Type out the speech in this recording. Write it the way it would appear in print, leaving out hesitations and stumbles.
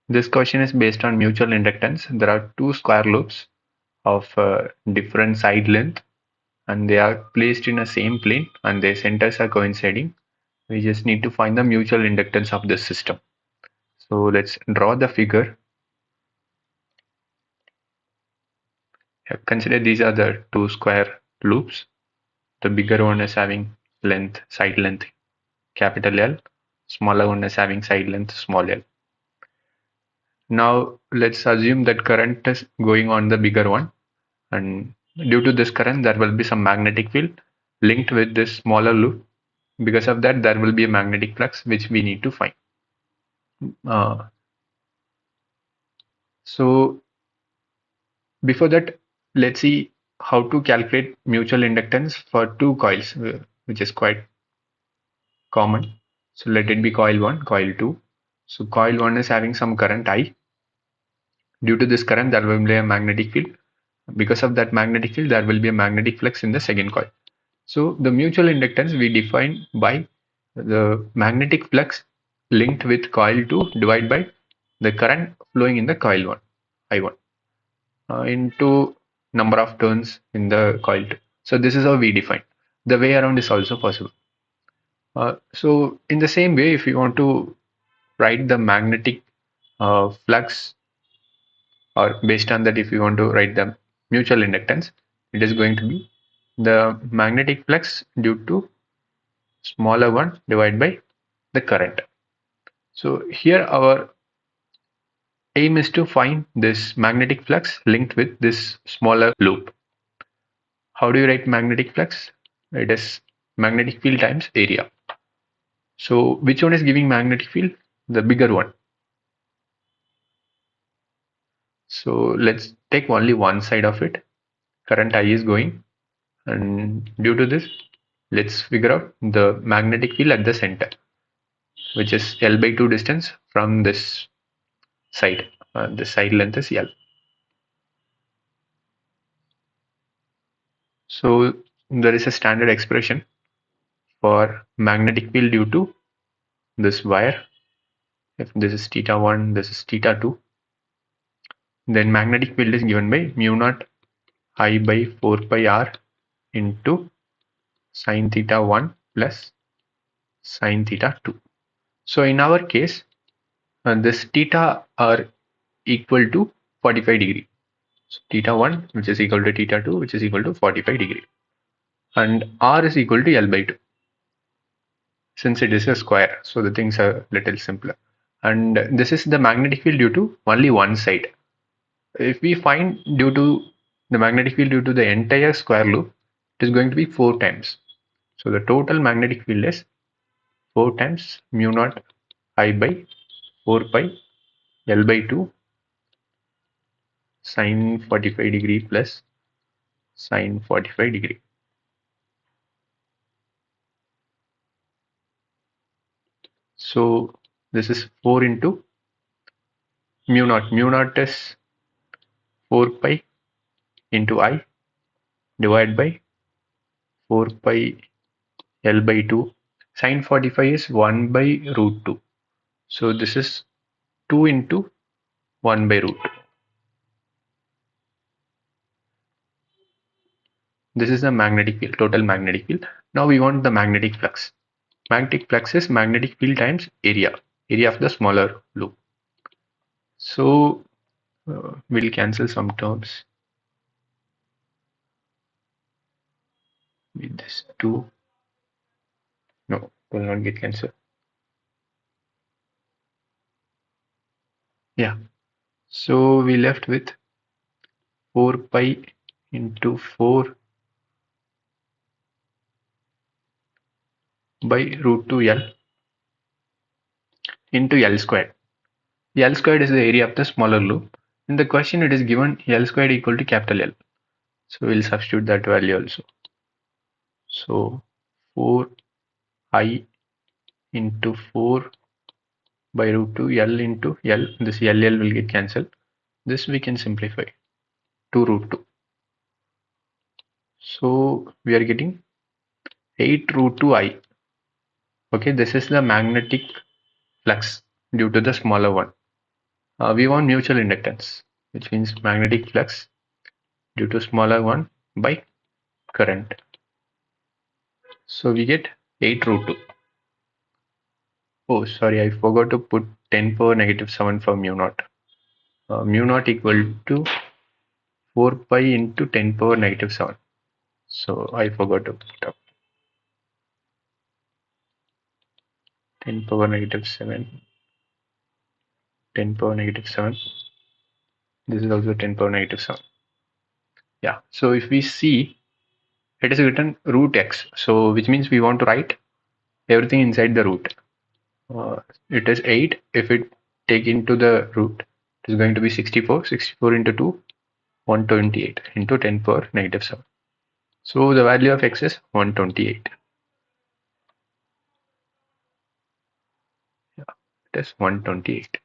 This question is based on mutual inductance. There are two square loops of different side length, and they are placed in a same plane and their centers are coinciding. We just need to find the mutual inductance of this system. So let's draw the figure. Consider these are the two square loops. The bigger one is having side length capital L, smaller one is having side length small l. Now let's assume that current is going on the bigger one, and due to this current there will be some magnetic field linked with this smaller loop. Because of that there will be a magnetic flux which we need to find. Uh, so before that, let's see how to calculate mutual inductance for two coils, which is quite common. So let it be coil 1, coil 2. So coil 1 is having some current I. Due to this current there will be a magnetic field. Because of that magnetic field there will be a magnetic flux in the second coil. So the mutual inductance we define by the magnetic flux linked with coil 2 divided by the current flowing in the coil 1, I1, into number of turns in the coil 2. So this is how we define. The way around is also possible. So in the same way, if you want to write the magnetic flux, or based on that if you want to write the mutual inductance, it is going to be the magnetic flux due to smaller one divided by the current. So here our aim is to find this magnetic flux linked with this smaller loop. How do you write magnetic flux? It is magnetic field times area. So which one is giving magnetic field? The bigger one. So let's take only one side of it. Current I is going, and due to this, let's figure out the magnetic field at the center, which is L by 2 distance from this side. The side length is L. So there is a standard expression for magnetic field due to this wire. If this is theta 1, this is theta 2, then magnetic field is given by mu naught I by 4 pi r into sine theta 1 plus sine theta 2. So in our case, this theta are equal to 45 degree. So theta 1 which is equal to theta 2 which is equal to 45 degree, and r is equal to L by 2 since it is a square, so the things are little simpler. And this is the magnetic field due to only one side. If we find due to the magnetic field due to the entire square loop, it is going to be 4 times. So the total magnetic field is 4 times mu naught I by 4 pi L by 2 sine 45 degree plus sine 45 degree. So this is 4 into mu naught. Mu naught is 4 pi into I divided by 4 pi L by 2. Sine 45 is 1 by root 2. So this is 2 into 1 by root 2. This is the magnetic field, total magnetic field. Now we want the magnetic flux. Magnetic flux is magnetic field times area of the smaller loop. So we'll cancel some terms with this 2. No, will not get cancelled. Yeah. So we left with 4 pi into 4 by root 2 L into L squared. L squared is the area of the smaller loop. In the question it is given L squared equal to capital L. So we'll substitute that value also. So 4 I into 4 by root 2 L into L. This L will get cancelled. This we can simplify to root 2. So we are getting 8 root 2 I. Okay, this is the magnetic flux due to the smaller one. We want mutual inductance, which means magnetic flux due to smaller one by current. So we get 8 root 2. Oh, sorry, I forgot to put 10 power negative 7 for mu naught. Mu naught equal to 4 pi into 10 power negative 7. So I forgot to put up 10 power negative 7, 10 power negative 7. This is also 10 power negative 7. Yeah, so if we see, it is written root x. So which means we want to write everything inside the root. It is 8. If it take into the root, it is going to be 64. 64 into 2, 128 into 10 power negative 7. So the value of x is 128. Yeah, it is 128.